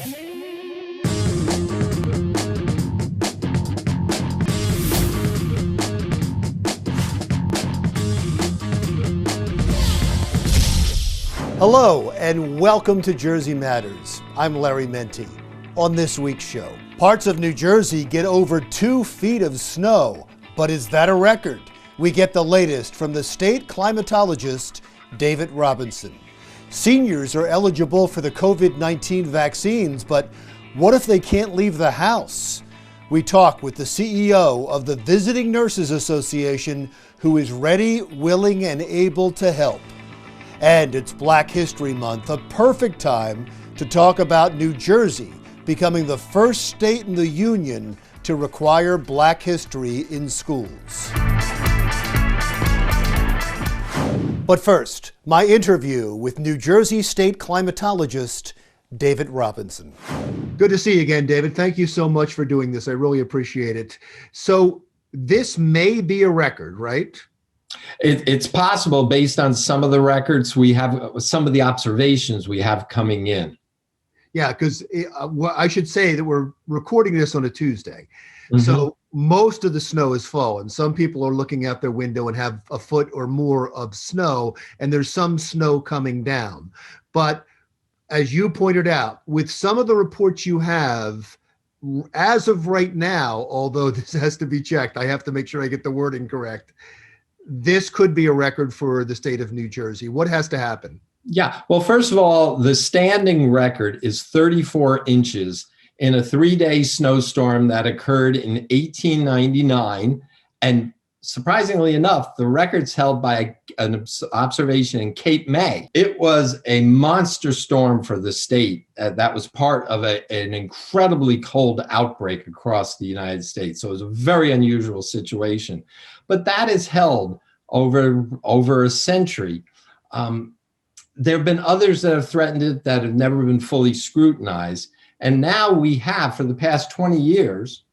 Hello and welcome to Jersey Matters. I'm Larry Mendte. On this week's show, parts of New Jersey get over 2 feet of snow, but is that a record? We get the latest from the state climatologist, David Robinson. Seniors are eligible for the COVID-19 vaccines, but what if they can't leave the house? We talk with the CEO of the Visiting Nurses Association, who is ready, willing, and able to help. And it's Black History Month, a perfect time to talk about New Jersey becoming the first state in the union to require Black history in schools. But first, my interview with New Jersey state climatologist David Robinson. Good to see you again, David. Thank you so much for doing this. I really appreciate it. So this may be a record, right? It's possible based on some of the records we have, some of the observations we have coming in. Yeah, because I should say that we're recording this on a Tuesday. Mm-hmm. So most of the snow has fallen. Some people are looking out their window and have a foot or more of snow, and there's some snow coming down. But as you pointed out, with some of the reports you have, as of right now, although this has to be checked, I have to make sure I get the wording correct. This could be a record for the state of New Jersey. What has to happen? Yeah, well, first of all, the standing record is 34 inches in a 3-day snowstorm that occurred in 1899. And surprisingly enough, the record's held by an observation in Cape May. It was a monster storm for the state. That was part of an incredibly cold outbreak across the United States. So it was a very unusual situation. But that is held over a century. There have been others that have threatened it that have never been fully scrutinized. And now we have, for the past 20 years,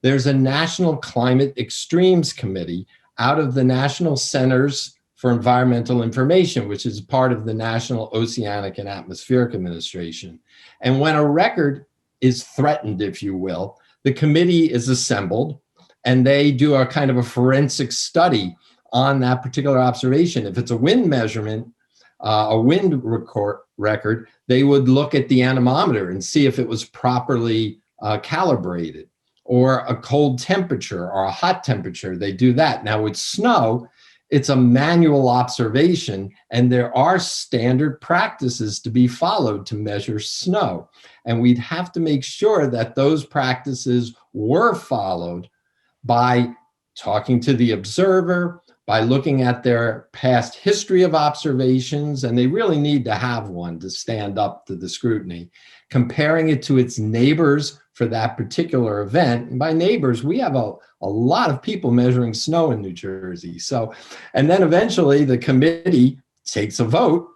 there's a National Climate Extremes Committee out of the National Centers for Environmental Information, which is part of the National Oceanic and Atmospheric Administration. And when a record is threatened, if you will, the committee is assembled and they do a kind of a forensic study on that particular observation. If it's a wind measurement, a wind record, they would look at the anemometer and see if it was properly calibrated. Or a cold temperature or a hot temperature, they do that. Now with snow, it's a manual observation, and there are standard practices to be followed to measure snow. And we'd have to make sure that those practices were followed by talking to the observer, by looking at their past history of observations, and they really need to have one to stand up to the scrutiny, comparing it to its neighbors for that particular event. And by neighbors, we have a lot of people measuring snow in New Jersey. So, and then eventually the committee takes a vote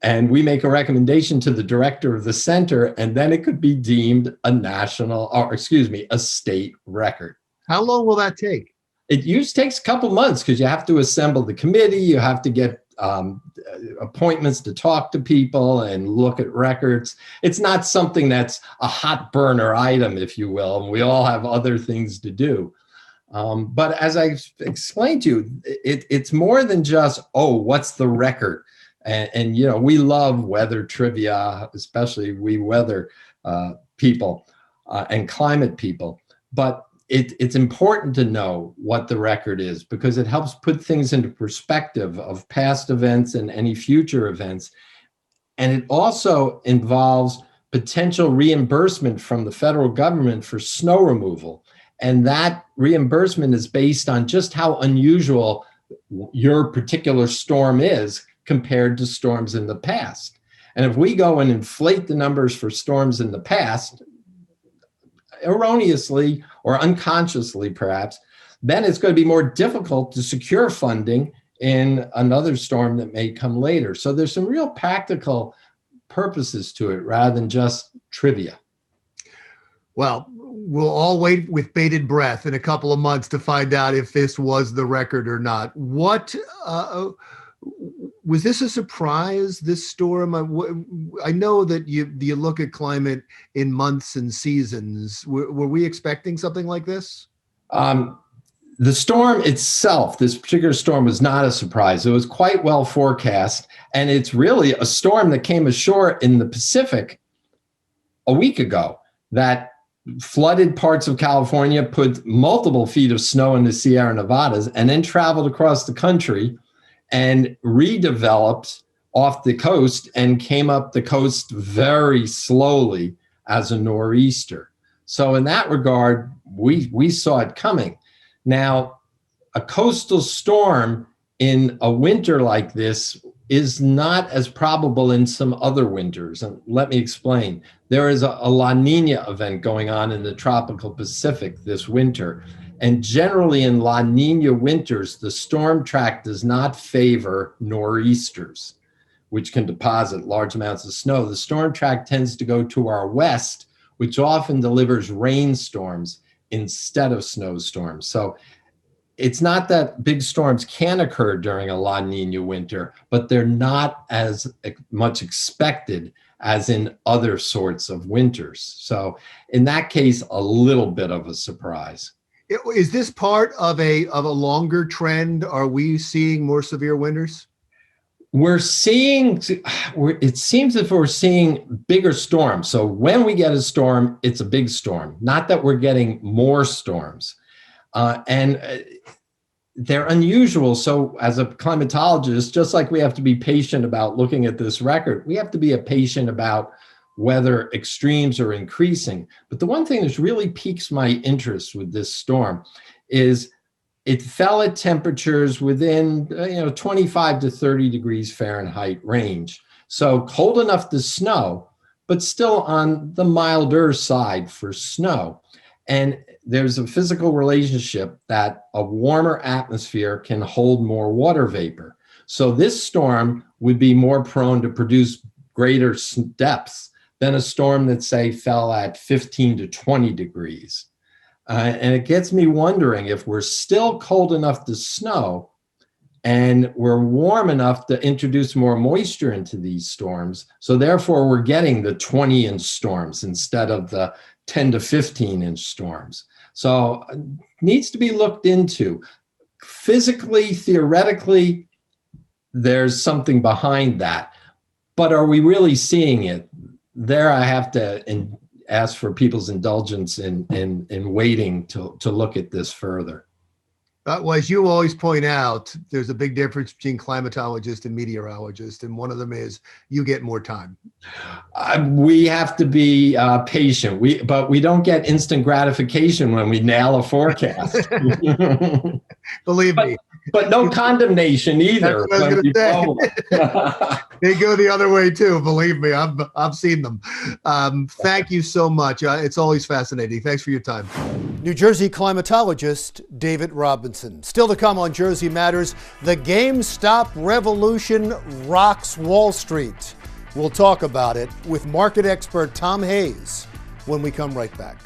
and we make a recommendation to the director of the center, and then it could be deemed a state record. How long will that take? It usually takes a couple months because you have to assemble the committee, you have to get appointments to talk to people and look at records. It's not something that's a hot burner item, if you will, and we all have other things to do. But as I explained to you, it's more than just, what's the record? And you know, we love weather trivia, especially we weather people and climate people. But it's important to know what the record is because it helps put things into perspective of past events and any future events. And it also involves potential reimbursement from the federal government for snow removal. And that reimbursement is based on just how unusual your particular storm is compared to storms in the past. And if we go and inflate the numbers for storms in the past, erroneously or unconsciously perhaps, then it's going to be more difficult to secure funding in another storm that may come later. So there's some real practical purposes to it rather than just trivia. Well, we'll all wait with bated breath in a couple of months to find out if this was the record or not. What Was this a surprise, this storm? I know that you look at climate in months and seasons. Were we expecting something like this? The storm itself, this particular storm, was not a surprise. It was quite well forecast, and it's really a storm that came ashore in the Pacific a week ago that flooded parts of California, put multiple feet of snow in the Sierra Nevadas, and then traveled across the country and redeveloped off the coast and came up the coast very slowly as a nor'easter. So in that regard, we saw it coming. Now, a coastal storm in a winter like this is not as probable in some other winters. And let me explain. There is a La Nina event going on in the tropical Pacific this winter. And generally in La Nina winters, the storm track does not favor nor'easters, which can deposit large amounts of snow. The storm track tends to go to our west, which often delivers rainstorms instead of snowstorms. So it's not that big storms can occur during a La Nina winter, but they're not as much expected as in other sorts of winters. So in that case, a little bit of a surprise. Is this part of a longer trend? Are we seeing more severe winters? It seems as if we're seeing bigger storms. So when we get a storm, it's a big storm, not that we're getting more storms. And they're unusual. So as a climatologist, just like we have to be patient about looking at this record, we have to be patient about whether extremes are increasing. But the one thing that really piques my interest with this storm is it fell at temperatures within 25 to 30 degrees Fahrenheit range. So cold enough to snow, but still on the milder side for snow. And there's a physical relationship that a warmer atmosphere can hold more water vapor. So this storm would be more prone to produce greater depths than a storm that, say, fell at 15 to 20 degrees. And it gets me wondering if we're still cold enough to snow and we're warm enough to introduce more moisture into these storms. So therefore, we're getting the 20-inch storms instead of the 10 to 15-inch storms. So it needs to be looked into. Physically, theoretically, there's something behind that. But are we really seeing it? There I have to ask for people's indulgence in waiting to look at this further. Well, as you always point out, there's a big difference between climatologist and meteorologist, and one of them is you get more time. We have to be patient, but we don't get instant gratification when we nail a forecast. Believe me. But no condemnation either. That's what I was going to say. They go the other way too. Believe me, I've seen them. Thank you so much. It's always fascinating. Thanks for your time. New Jersey climatologist David Robinson. Still to come on Jersey Matters, the GameStop revolution rocks Wall Street. We'll talk about it with market expert Tom Hayes when we come right back.